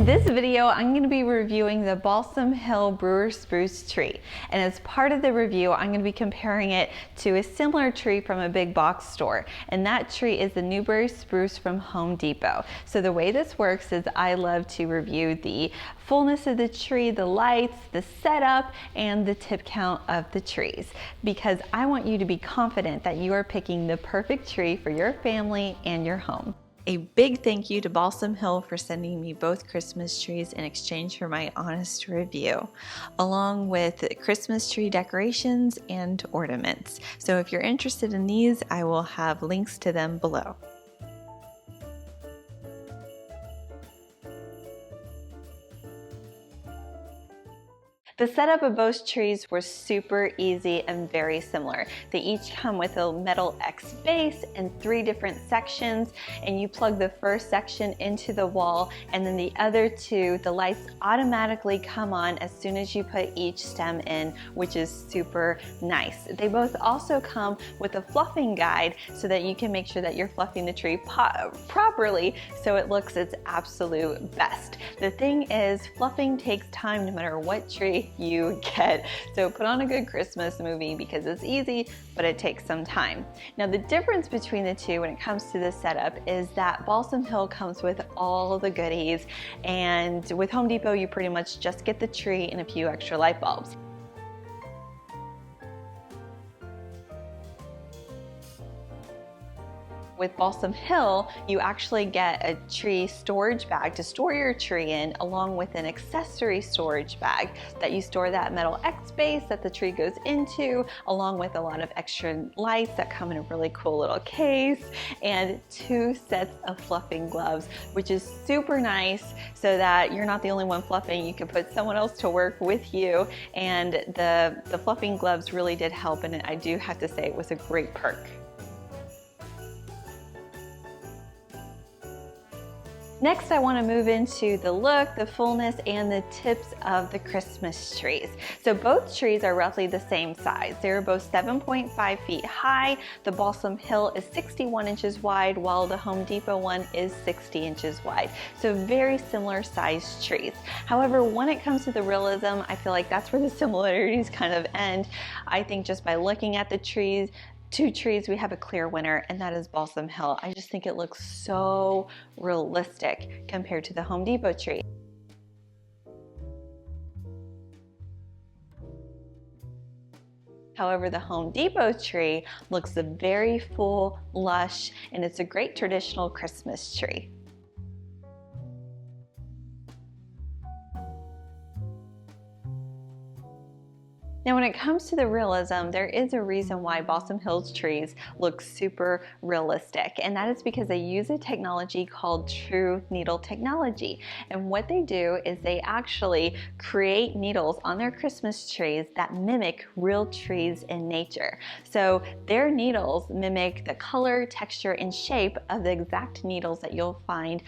In this video, I'm going to be reviewing the Balsam Hill Brewer Spruce tree. And as part of the review, I'm going to be comparing it to a similar tree from a big box store. And that tree is the Newberry Spruce from Home Depot. So the way this works is I love to review the fullness of the tree, the lights, the setup, and the tip count of the trees, because I want you to be confident that you are picking the perfect tree for your family and your home. A big thank you to Balsam Hill for sending me both Christmas trees in exchange for my honest review, along with Christmas tree decorations and ornaments. So if you're interested in these, I will have links to them below. The setup of both trees was super easy and very similar. They each come with a metal X base and 3 different sections, and you plug the first section into the wall, and then the other 2, the lights automatically come on as soon as you put each stem in, which is super nice. They both also come with a fluffing guide so that you can make sure that you're fluffing the tree properly so it looks its absolute best. The thing is, fluffing takes time no matter what tree you get. So put on a good Christmas movie because it's easy, but it takes some time. Now the difference between the two when it comes to the setup is that Balsam Hill comes with all the goodies, and with Home Depot you pretty much just get the tree and a few extra light bulbs. With Balsam Hill, you actually get a tree storage bag to store your tree in, along with an accessory storage bag that you store that metal X base that the tree goes into, along with a lot of extra lights that come in a really cool little case, and 2 sets of fluffing gloves, which is super nice so that you're not the only one fluffing. You can put someone else to work with you, and the fluffing gloves really did help, and I do have to say it was a great perk. Next, I want to move into the look, the fullness, and the tips of the Christmas trees. So both trees are roughly the same size. They're both 7.5 feet high. The Balsam Hill is 61 inches wide, while the Home Depot one is 60 inches wide. So very similar sized trees. However, when it comes to the realism, I feel like that's where the similarities kind of end. I think just by looking at the trees, 2 trees, we have a clear winner, and that is Balsam Hill. I just think it looks so realistic compared to the Home Depot tree. However, the Home Depot tree looks very full, lush, and it's a great traditional Christmas tree. Now when it comes to the realism, there is a reason why Balsam Hill's trees look super realistic, and that is because they use a technology called true needle technology. And what they do is they actually create needles on their Christmas trees that mimic real trees in nature. So their needles mimic the color, texture, and shape of the exact needles that you'll find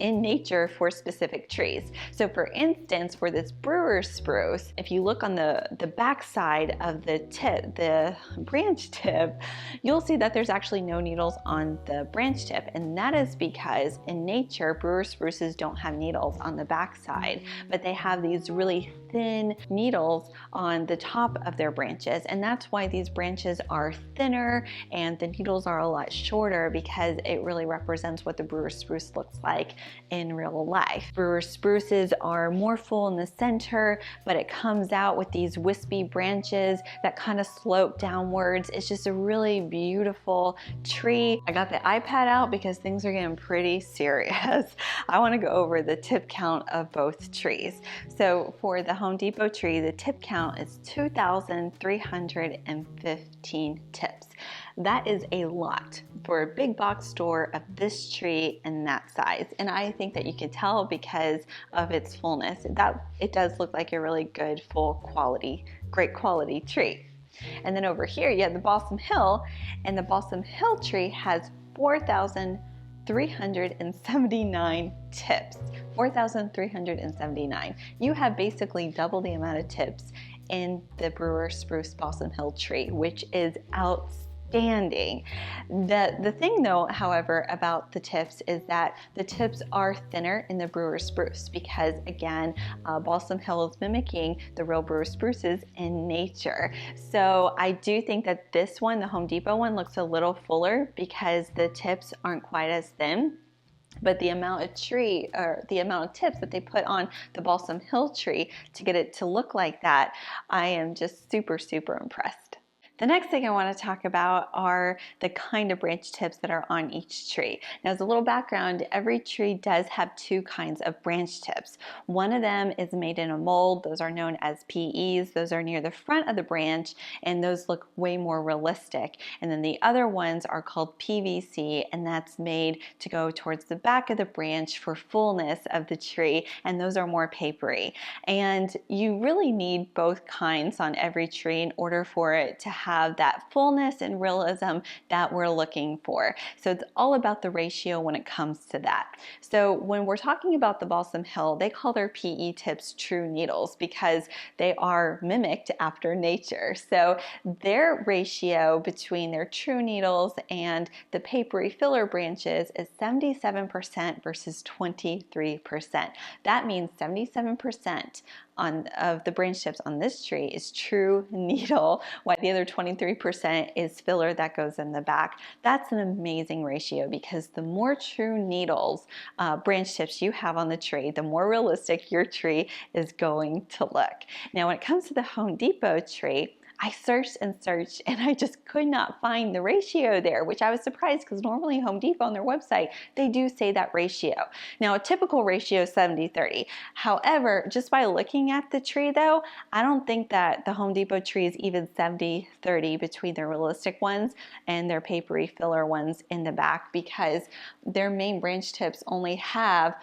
in nature for specific trees. So for instance, for this brewer spruce, if you look on the back side of the tip, the branch tip, you'll see that there's actually no needles on the branch tip, and that is because in nature brewer spruces don't have needles on the back side, but they have these really thin needles on the top of their branches, and that's why these branches are thinner and the needles are a lot shorter, because it really represents what the brewer spruce looks like in real life. Brewer spruces are more full in the center, but it comes out with these wispy branches that kind of slope downwards. It's just a really beautiful tree. I got the iPad out because things are getting pretty serious. I want to go over the tip count of both trees. So for the Home Depot tree, the tip count is 2,315 tips. That is a lot for a big box store of this tree and that size. And I think that you can tell because of its fullness. It does look like a really good, full quality, great quality tree. And then over here you have the Balsam Hill, and the Balsam Hill tree has 4,379 tips. 4,379. You have basically double the amount of tips in the Brewer Spruce Balsam Hill tree, which is outstanding. outstanding. The thing though, however, about the tips is that the tips are thinner in the Brewer Spruce because again, Balsam Hill is mimicking the real Brewer Spruces in nature. So I do think that this one, the Home Depot one, looks a little fuller because the tips aren't quite as thin. But the amount of tree or the amount of tips that they put on the Balsam Hill tree to get it to look like that, I am just super, super impressed. The next thing I want to talk about are the kind of branch tips that are on each tree. Now, as a little background, every tree does have two kinds of branch tips. One of them is made in a mold. Those are known as PEs. Those are near the front of the branch, and those look way more realistic. And then the other ones are called PVC, and that's made to go towards the back of the branch for fullness of the tree, and those are more papery. And you really need both kinds on every tree in order for it to have that fullness and realism that we're looking for. So it's all about the ratio when it comes to that. So when we're talking about the Balsam Hill, they call their PE tips true needles because they are mimicked after nature. So their ratio between their true needles and the papery filler branches is 77% versus 23%. That means 77% of the branch tips on this tree is true needle, while the other 23% is filler that goes in the back. That's an amazing ratio because the more true needles, branch tips you have on the tree, the more realistic your tree is going to look. Now, when it comes to the Home Depot tree, I searched and searched and I just could not find the ratio there, which I was surprised because normally Home Depot on their website, they do say that ratio. Now, a typical ratio is 70-30. However, just by looking at the tree though, I don't think that the Home Depot tree is even 70-30 between their realistic ones and their papery filler ones in the back because their main branch tips only have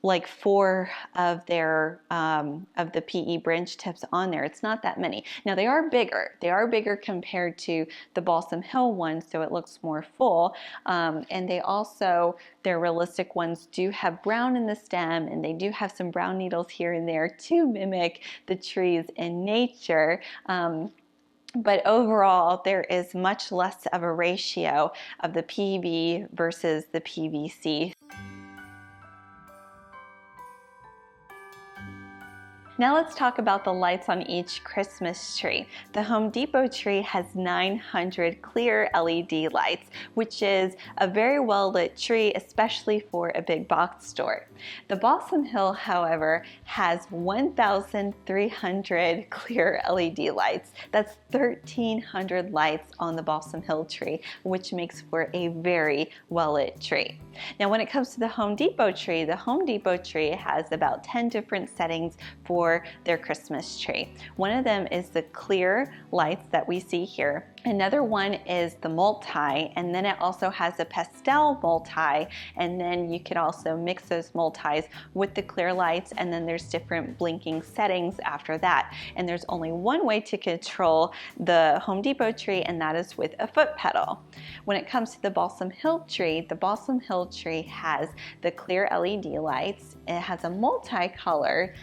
like 4 of their of the PE branch tips on there. It's not that many. Now they are bigger. They are bigger compared to the Balsam Hill one, so it looks more full. And they also, their realistic ones do have brown in the stem, and they do have some brown needles here and there to mimic the trees in nature. But overall, there is much less of a ratio of the PB versus the PVC. Now let's talk about the lights on each Christmas tree. The Home Depot tree has 900 clear LED lights, which is a very well lit tree, especially for a big box store. The Balsam Hill, however, has 1,300 clear LED lights. That's 1,300 lights on the Balsam Hill tree, which makes for a very well lit tree. Now when it comes to the Home Depot tree, the Home Depot tree has about 10 different settings for their Christmas tree. One of them is the clear lights that we see here. Another one is the multi, and then it also has a pastel multi, and then you can also mix those multis with the clear lights, and then there's different blinking settings after that. And there's only one way to control the Home Depot tree, and that is with a foot pedal. When it comes to the Balsam Hill tree, the Balsam Hill tree has the clear LED lights. It has a multicolor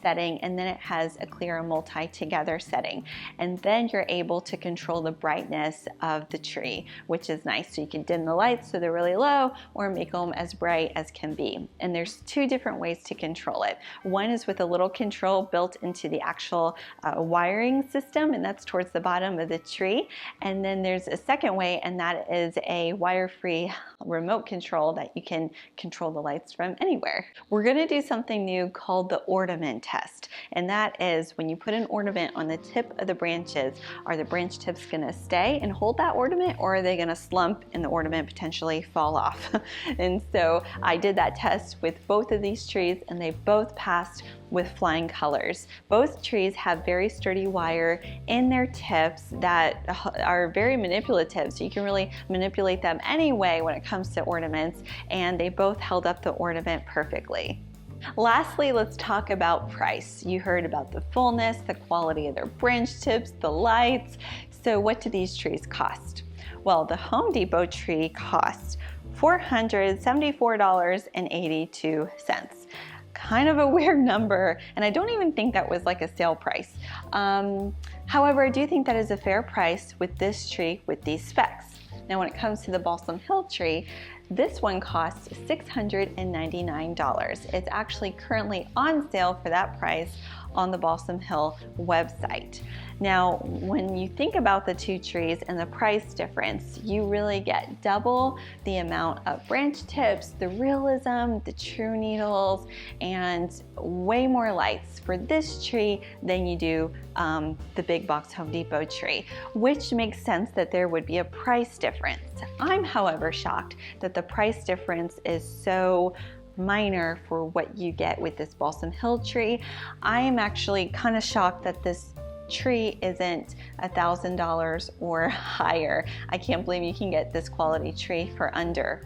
setting, and then it has a clear and multi together setting. And then you're able to control the brightness of the tree, which is nice. So you can dim the lights so they're really low or make them as bright as can be. And there's 2 different ways to control it. One is with a little control built into the actual wiring system, and that's towards the bottom of the tree. And then there's a second way, and that is a wire-free remote control that you can control the lights from anywhere. We're going to do something new called the Ornament Test, and that is when you put an ornament on the tip of the branches, are the branch tips going to stay and hold that ornament, or are they going to slump and the ornament potentially fall off? And so I did that test with both of these trees, and they both passed with flying colors. Both trees have very sturdy wire in their tips that are very manipulative, so you can really manipulate them anyway when it comes to ornaments, and they both held up the ornament perfectly. Lastly, let's talk about price. You heard about the fullness, the quality of their branch tips, the lights. So what do these trees cost? Well, the Home Depot tree costs $474.82. kind of a weird number, and I don't even think that was like a sale price. However, I do think that is a fair price with this tree with these specs. Now, when it comes to the Balsam Hill tree, this one costs $699. It's actually currently on sale for that price on the Balsam Hill website. Now, when you think about the two trees and the price difference, you really get double the amount of branch tips, the realism, the true needles, and way more lights for this tree than you do the big box Home Depot tree, which makes sense that there would be a price difference. I'm, however, shocked that the price difference is so minor for what you get with this Balsam Hill tree. I am actually kind of shocked that this tree isn't $1,000 or higher. I can't believe you can get this quality tree for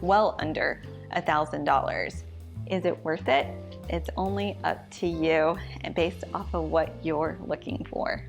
well under $1,000. Is it worth it? It's only up to you and based off of what you're looking for.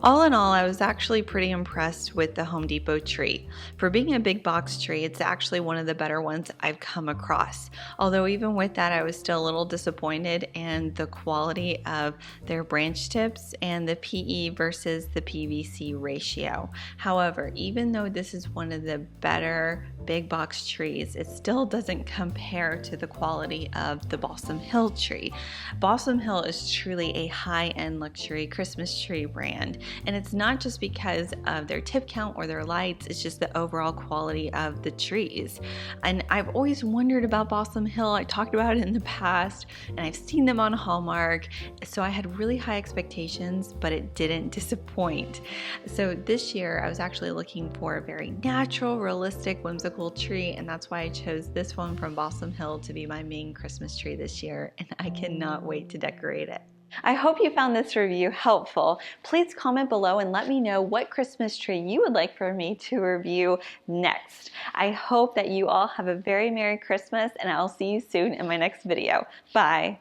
All in all, I was actually pretty impressed with the Home Depot tree. For being a big box tree, it's actually one of the better ones I've come across. Although even with that, I was still a little disappointed in the quality of their branch tips and the PE versus the PVC ratio. However, even though this is one of the better big box trees, it still doesn't compare to the quality of the Balsam Hill tree. Balsam Hill is truly a high-end luxury Christmas tree brand, and it's not just because of their tip count or their lights, it's just the overall quality of the trees. And I've always wondered about Balsam Hill. I talked about it in the past, and I've seen them on Hallmark, so I had really high expectations, but it didn't disappoint. So this year I was actually looking for a very natural, realistic, whimsical tree, and that's why I chose this one from Balsam Hill to be my main Christmas tree this year, and I cannot wait to decorate it. I hope you found this review helpful. Please comment below and let me know what Christmas tree you would like for me to review next. I hope that you all have a very Merry Christmas, and I'll see you soon in my next video. Bye.